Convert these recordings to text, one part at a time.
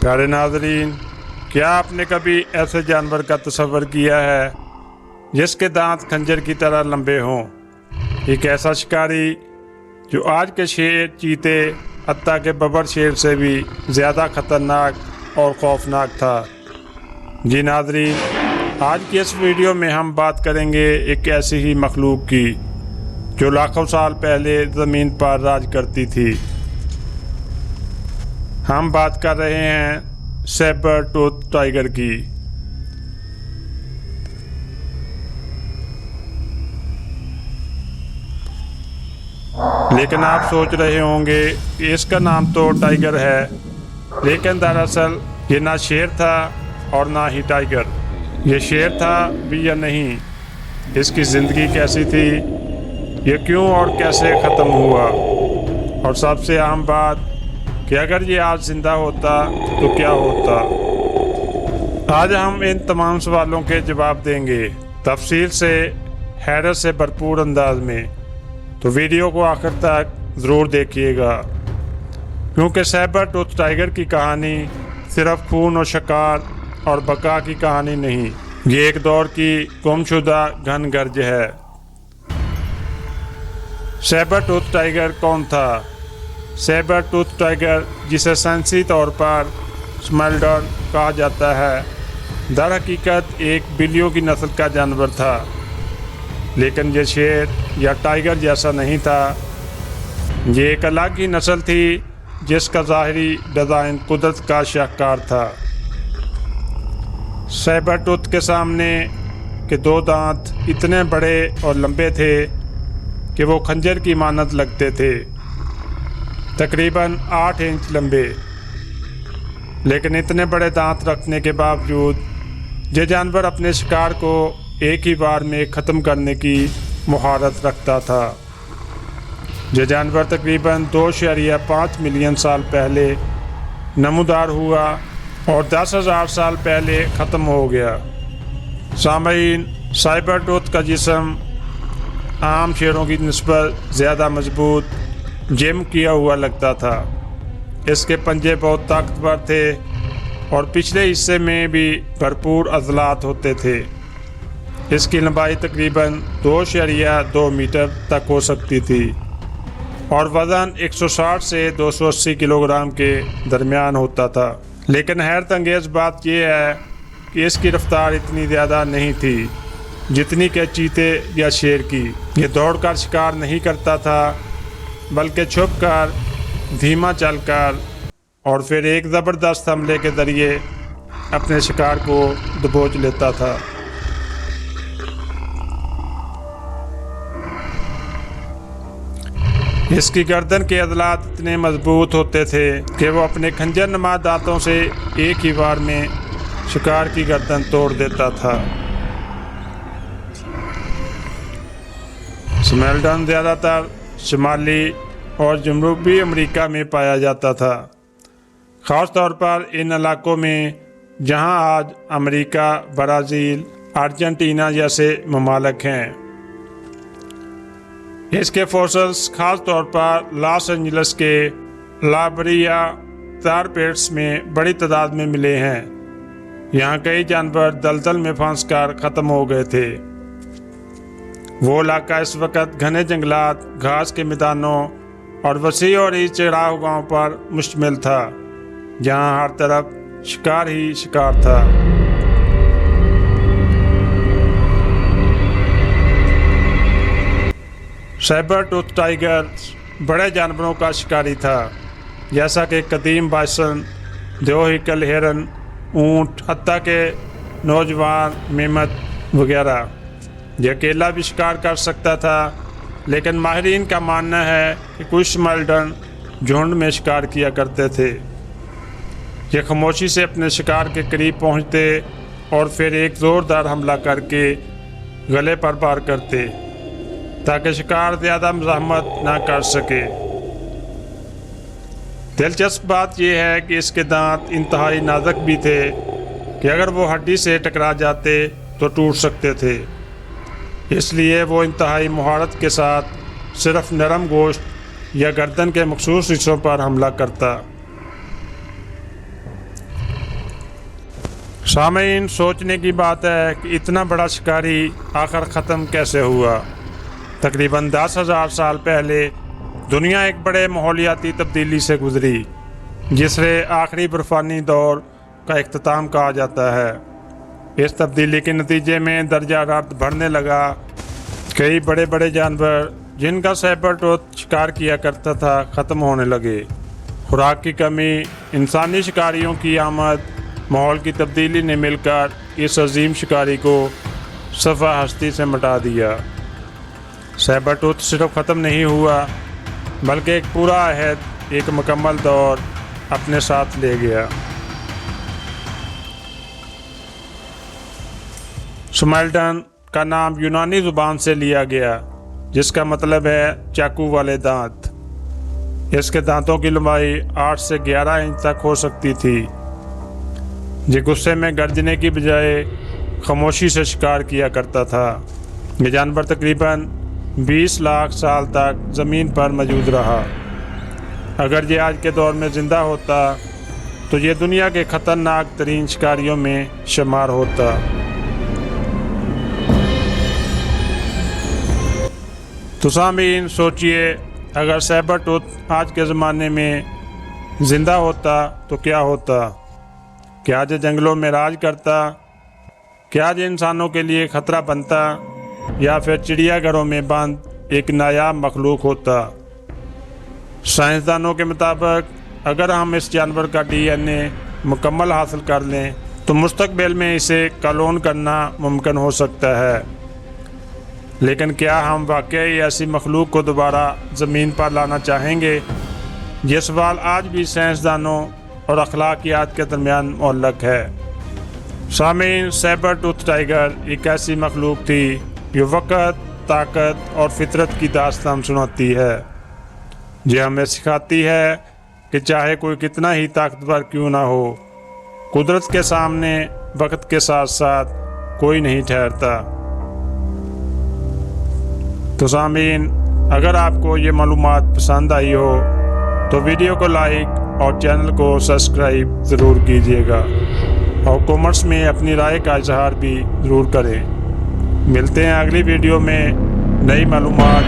प्यारे नाजरीन, क्या आपने कभी ऐसे जानवर का तस्वर किया है जिसके दांत खंजर की तरह लंबे हों? एक ऐसा शिकारी जो आज के शेर, चीते, हत्ता के बबर शेर से भी ज़्यादा खतरनाक और खौफनाक था। जी नाजरीन, आज की इस वीडियो में हम बात करेंगे एक ऐसी ही मखलूक की जो लाखों साल पहले ज़मीन पर राज करती थी। हम बात कर रहे हैं सैबर टूथ टाइगर की। लेकिन आप सोच रहे होंगे कि इसका नाम तो टाइगर है, लेकिन दरअसल ये ना शेर था और ना ही टाइगर। ये शेर था भी या नहीं, इसकी ज़िंदगी कैसी थी, ये क्यों और कैसे ख़त्म हुआ, और सबसे अहम बात कि अगर ये आज ज़िंदा होता तो क्या होता। आज हम इन तमाम सवालों के जवाब देंगे तफसील से, हैरत से भरपूर अंदाज में। तो वीडियो को आखिर तक ज़रूर देखिएगा, क्योंकि सैबर टूथ टाइगर की कहानी सिर्फ खून और शिकार और बका की कहानी नहीं, ये एक दौर की गुमशुदा घन गर्ज है। सैबर टूथ टाइगर कौन था? सैबर टूथ टाइगर, जिसे साइंसी तौर पर स्मेल्डन कहा जाता है, दर हकीकत एक बिल्लियों की नस्ल का जानवर था। लेकिन ये शेर या टाइगर जैसा नहीं था। ये एक अलग ही नस्ल थी जिसका ज़ाहिरी डिज़ाइन कुदरत का शाहकार था। सैबर टूथ के सामने के दो दांत इतने बड़े और लंबे थे कि वो खंजर की मानद लगते थे, तकरीबन 8 इंच लंबे। लेकिन इतने बड़े दांत रखने के बावजूद ये जानवर अपने शिकार को एक ही बार में ख़त्म करने की महारत रखता था। ये जानवर तकरीबन 2.5 मिलियन साल पहले नमूदार हुआ और 10,000 साल पहले ख़त्म हो गया। सामईन, सैबर टूथ का जिस्म आम शेरों की निस्बत ज़्यादा मजबूत, जिम किया हुआ लगता था। इसके पंजे बहुत ताकतवर थे और पिछले हिस्से में भी भरपूर अज़लात होते थे। इसकी लंबाई तकरीबन 2.2 मीटर तक हो सकती थी और वज़न 160 से 280 किलोग्राम के दरमियान होता था। लेकिन हैरत अंगेज़ बात यह है कि इसकी रफ्तार इतनी ज़्यादा नहीं थी जितनी कि चीते या शेर की। ये दौड़कर शिकार नहीं करता था, बल्कि छुप कर, धीमा चलकर और फिर एक ज़बरदस्त हमले के ज़रिए अपने शिकार को दबोच लेता था। इसकी गर्दन के अज़लात इतने मजबूत होते थे कि वो अपने खंजर नुमा दांतों से एक ही बार में शिकार की गर्दन तोड़ देता था। स्मेल्डन ज़्यादातर शुमाली और जनूबी अमेरिका में पाया जाता था, ख़ास तौर पर इन इलाकों में जहां आज अमेरिका, ब्राज़ील, अर्जेंटीना जैसे ममालिक हैं। इसके फॉसिल्स ख़ास तौर पर लॉस एंजल्स के ला ब्रिया tar pits में बड़ी तादाद में मिले हैं। यहाँ कई जानवर दलदल में फंसकर ख़त्म हो गए थे। वो इलाका इस वक्त घने जंगलात, घास के मैदानों और वसी और चढ़ाव गांव पर मुश्तमिल था, जहां हर तरफ शिकार ही शिकार था। सैबर टूथ टाइगर बड़े जानवरों का शिकारी था, जैसा कि कदीम बाइसन, देवहिकल हिरन, ऊँट, हत्ता के नौजवान मेमत वगैरह। यह अकेला भी शिकार कर सकता था, लेकिन माहिरीन का मानना है कि कुछ स्मेल्डन झुंड में शिकार किया करते थे। ये खामोशी से अपने शिकार के करीब पहुंचते और फिर एक ज़ोरदार हमला करके गले पर वार करते, ताकि शिकार ज़्यादा मज़ाहमत ना कर सके। दिलचस्प बात यह है कि इसके दांत इंतहाई नाजुक भी थे कि अगर वो हड्डी से टकरा जाते तो टूट सकते थे। इसलिए वो इंतहाई महारत के साथ सिर्फ नरम गोश्त या गर्दन के मखसूस हिस्सों पर हमला करता। सामीन, सोचने की बात है कि इतना बड़ा शिकारी आखिर ख़त्म कैसे हुआ। तकरीबन 10,000 साल पहले दुनिया एक बड़े माहौलियाती तब्दीली से गुजरी, जिसे आखिरी बर्फानी दौर का इख्तिताम कहा जाता है। इस तब्दीली के नतीजे में दर्जा हरारत बढ़ने लगा। कई बड़े बड़े जानवर जिनका सैबर टूथ शिकार किया करता था ख़त्म होने लगे। खुराक की कमी, इंसानी शिकारियों की आमद, माहौल की तब्दीली ने मिलकर इस अजीम शिकारी को सफ़ा हस्ती से मिटा दिया। सैबर टूथ सिर्फ ख़त्म नहीं हुआ बल्कि एक पूरा अहद, एक मुकम्मल दौर अपने साथ ले गया। स्मेल्टन का नाम यूनानी ज़ुबान से लिया गया, जिसका मतलब है चाकू वाले दांत। इसके दांतों की लंबाई 8 से 11 इंच तक हो सकती थी। ये गुस्से में गर्जने की बजाय खामोशी से शिकार किया करता था। ये जानवर तकरीबन 20 लाख साल तक ज़मीन पर मौजूद रहा। अगर ये आज के दौर में ज़िंदा होता तो ये दुनिया के ख़तरनाक तरीन शिकारियों में शुमार होता। तो सामीन, सोचिए, अगर सैबर टूथ आज के ज़माने में ज़िंदा होता तो क्या होता। क्या आज जंगलों में राज करता? क्या आज इंसानों के लिए ख़तरा बनता, या फिर चिड़ियाघरों में बंद एक नायाब मखलूक होता? साइंसदानों के मुताबिक अगर हम इस जानवर का DNA मुकम्मल हासिल कर लें तो मुस्तकबिल में इसे क्लोन करना मुमकिन हो सकता है। लेकिन क्या हम वाकई ऐसी मखलूक को दोबारा ज़मीन पर लाना चाहेंगे? ये सवाल आज भी साइंसदानों और अखलाकियात के दरमियान मुअल्लक है। सामीन, सैबर टूथ टाइगर एक ऐसी मखलूक थी जो वक़्त, ताकत और फितरत की दास्तान सुनाती है। ये हमें सिखाती है कि चाहे कोई कितना ही ताकतवर क्यों ना हो, कुदरत के सामने वक्त के साथ साथ कोई नहीं ठहरता। तो सामीन, अगर आपको ये मालूमात पसंद आई हो तो वीडियो को लाइक और चैनल को सब्सक्राइब ज़रूर कीजिएगा, और कमेंट्स में अपनी राय का इजहार भी ज़रूर करें। मिलते हैं अगली वीडियो में नई मालूमात,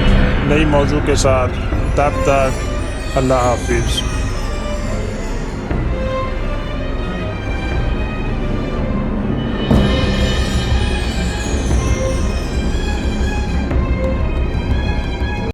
नई मौजू के साथ। तब तक अल्लाह हाफिज़।